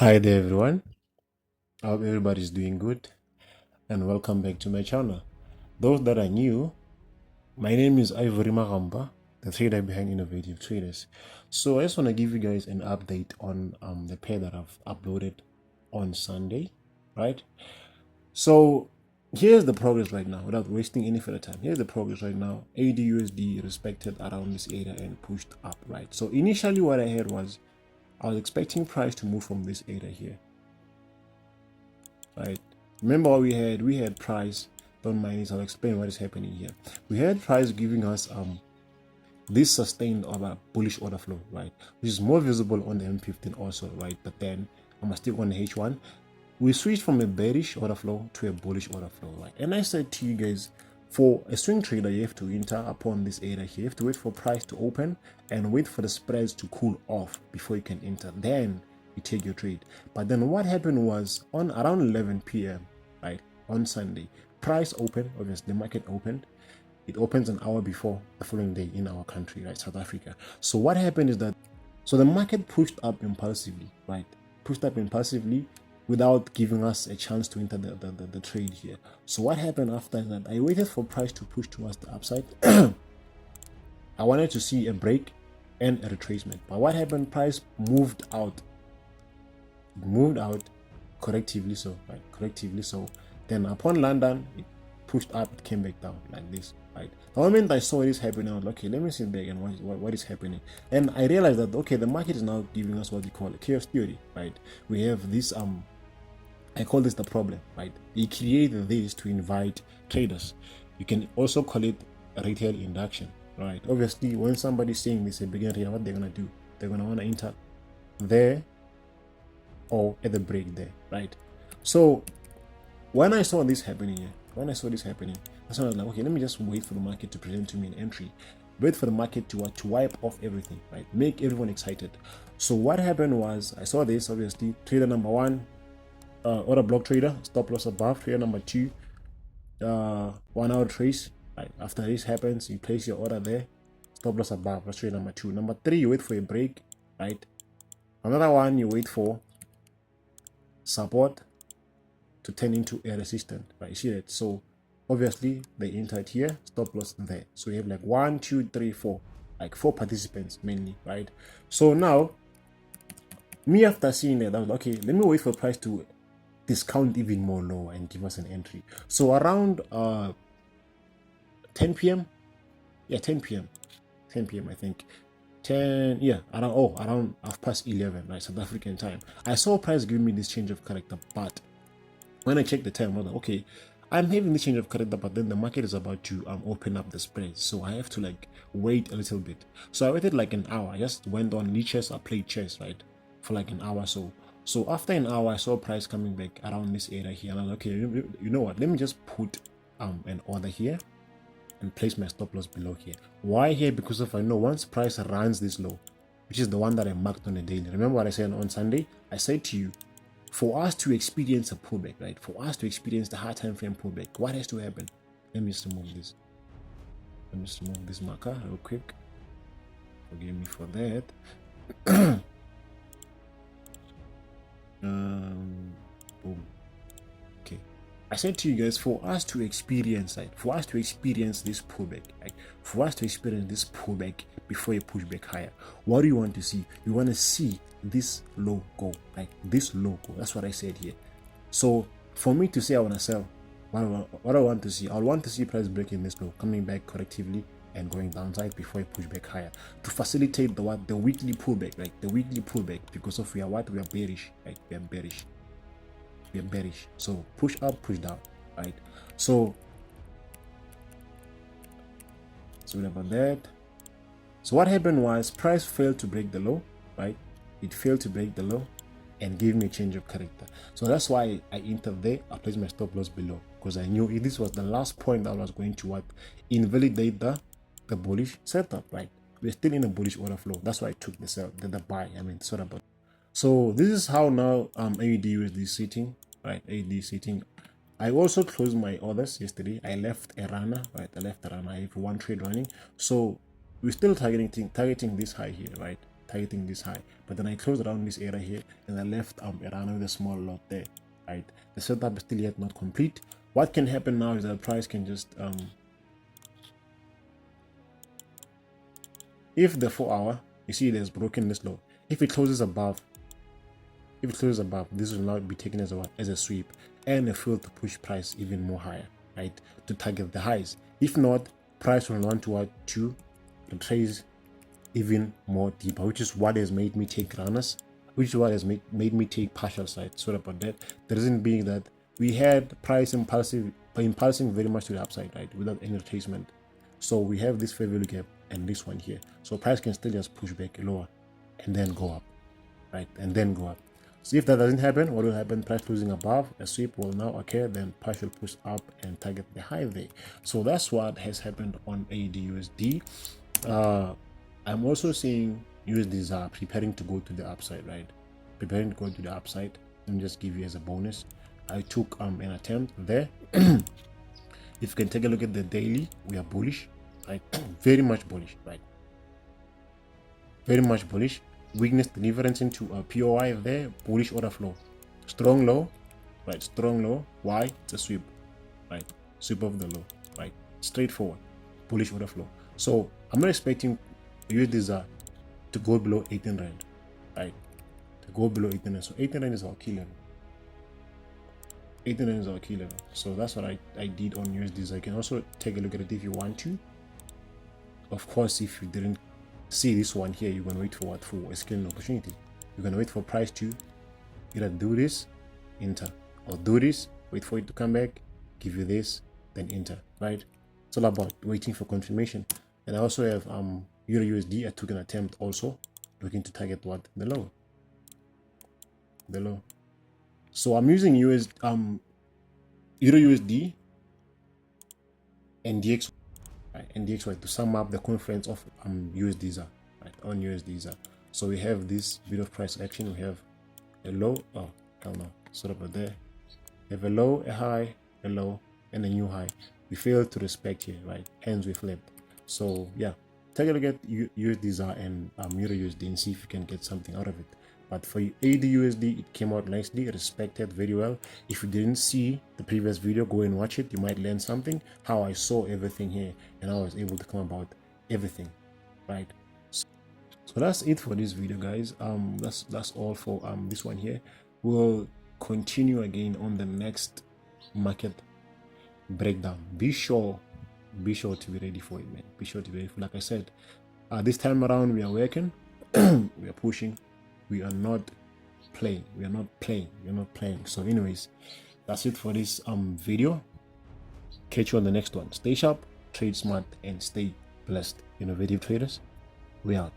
Hi there everyone, I hope everybody's doing good and welcome back to my channel. Those that are new, my name is Ivory Magamba, the trader behind Innovative Traders. So I just want to give you guys an update on the pair that I've uploaded on Sunday, right? So here's the progress right now without wasting any further time. Here's the progress right now. AUDUSD respected around this area and pushed up, right? So initially what I had was I was expecting price to move from this area here, right? Remember what we had? We had price. Don't mind this. I'll explain what is happening here. We had price giving us this sustained order bullish order flow, right? Which is more visible on the M15 also, right? But then I'm still on the H1. We switched from a bearish order flow to a bullish order flow, right? And I said to you guys, for a swing trader, you have to enter upon this area here. You have to wait for price to open and wait for the spreads to cool off before you can enter. Then you take your trade. But then what happened was on around 11 p.m., right, on Sunday, price opened. Obviously, the market opened. It opens an hour before the following day in our country, right, South Africa. So what happened is that, so the market pushed up impulsively, right, pushed up impulsively without giving us a chance to enter the trade here. So what happened after that, I waited for price to push towards the upside. I wanted to see a break and a retracement. But what happened, price moved out correctively so, right, correctively so. Then upon London, it pushed up, it came back down like this, right? The moment I saw this happening, I was like, okay, let me sit back and watch what is happening. And I realized that, okay, the market is now giving us what we call a chaos theory, right? We have this I call this the problem, right? They create this to invite traders. You can also call it retail induction, right? Obviously, when somebody's saying this, a beginner here, what they're gonna do, they're gonna want to enter there or at the break there, right? So when I saw this happening here, that's when I was like, okay, let me just wait for the market to present to me an entry, wait for the market to wipe off everything, right? Make everyone excited. So what happened was, I saw this, obviously, trader number one, order block trader, stop loss above, trader number two, 1 hour trace, right? After this happens, you place your order there, stop loss above, that's trader number two. Number three, you wait for a break, right? Another one, you wait for support to turn into a resistance, right? You see that? So obviously they entered here, stop loss there. So you have like 1, 2, 3, 4, like 4 participants mainly, right? So now me, after seeing that, I was like, okay, let me wait for price to discount even more low and give us an entry. So around 10 p.m. Yeah, 10 p.m. 10 p.m. I think. 10, yeah, around 11:30, right, South African time. I saw price giving me this change of character, but when I checked the time, I was like, okay, I'm having this change of character, but then the market is about to open up the spread, so I have to like wait a little bit. So I waited like an hour. I just went on chess. I played chess, right, for like an hour. So after an hour, I saw price coming back around this area here, and I was like, okay, you know what? Let me just put an order here and place my stop loss below here. Why here? Because if I know once price runs this low, which is the one that I marked on the daily. Remember what I said on Sunday? I said to you, for us to experience a pullback, right? For us to experience the high time frame pullback, what has to happen? Let me just remove this. Let me just remove this marker real quick. Forgive me for that. Boom. Okay. I said to you guys, for us to experience, right? For us to experience this pullback, right? For us to experience this pullback before you push back higher, what do you want to see? You want to see this low go, like this low go. That's what I said here. So for me to say I want to sell, what I want to see, I want to see price breaking this low, coming back correctively and going downside before you push back higher to facilitate the weekly pullback, right? The weekly pullback, because of we are bearish, right? We are bearish. So push up, push down, right? So about that. So what happened was price failed to break the low, right? It failed to break the low and gave me a change of character. So that's why I entered there. I placed my stop loss below because I knew if this was the last point that I was going to invalidate the bullish setup, right? We're still in a bullish order flow. That's why I took the sell, the buy. I mean, sort of. So this is how now AUDUSD is sitting, right? AUD sitting. I also closed my orders yesterday. I left a runner, right? I left a runner. I have one trade running. So we're still targeting this high here, right? targeting this high, but then I closed around this area here and I left a run with a small lot there, right? The setup is still yet not complete. What can happen now is that the price can just if the 4 hour, you see it has broken this low, if it closes above, this will now be taken as a sweep and a fill to push price even more higher, right, to target the highs. If not, price will want to retrace even more deeper, which is what has made me take runners, which is what has made me take partial side. Sorry about that. The reason being that we had price impulsing very much to the upside, right, without any retracement. So we have this fair value gap and this one here. So price can still just push back lower and then go up, right, and then go up. So if that doesn't happen, what will happen? Price closing above, a sweep will now occur, then price will push up and target the high there. So that's what has happened on AUDUSD. I'm also seeing USDs are preparing to go to the upside, right? Preparing to go to the upside. Let me just give you as a bonus. I took an attempt there. If you can take a look at the daily, we are bullish, right? Very much bullish, right? Very much bullish. Weakness deliverance into a POI there, bullish order flow, strong low, right? Strong low. Why? It's a sweep, right? Sweep of the low, right? Straightforward, bullish order flow. So I'm not expecting USDs to go below 18 rand, right? To go below 18 rand. So 18 rand is our key level. 18 rand is our key level. So that's what I did on USDs. I can also take a look at it if you want to. Of course, if you didn't see this one here, you're gonna wait for what? For a scaling opportunity. You're gonna wait for price to either do this, enter, or do this, wait for it to come back, give you this, then enter, right? It's all about waiting for confirmation. And I also have Euro USD. I took an attempt also, looking to target what? The low. The low. So I'm using Euro USD and DXY. And DXY to sum up the confluence of USDs, right, on USDs. So we have this bit of price action. We have a low, oh hell no, sort of there. We have a low, a high, a low, and a new high. We failed to respect here, right? Hence we flipped. So yeah, take a look at USDs and Euro USD and see if you can get something out of it. But for AUDUSD, it came out nicely, respected very well. If you didn't see the previous video, go and watch it. You might learn something, how I saw everything here and I was able to come about everything, right? So that's it for this video, guys. That's all for this one here. We'll continue again on the next market breakdown. Be sure to be ready for it, man. Be sure to be ready for it. Like I said, this time around we are working, we are pushing. We are not playing. We are not playing. So anyways, that's it for this video. Catch you on the next one. Stay sharp, trade smart, and stay blessed. Innovative traders, we out.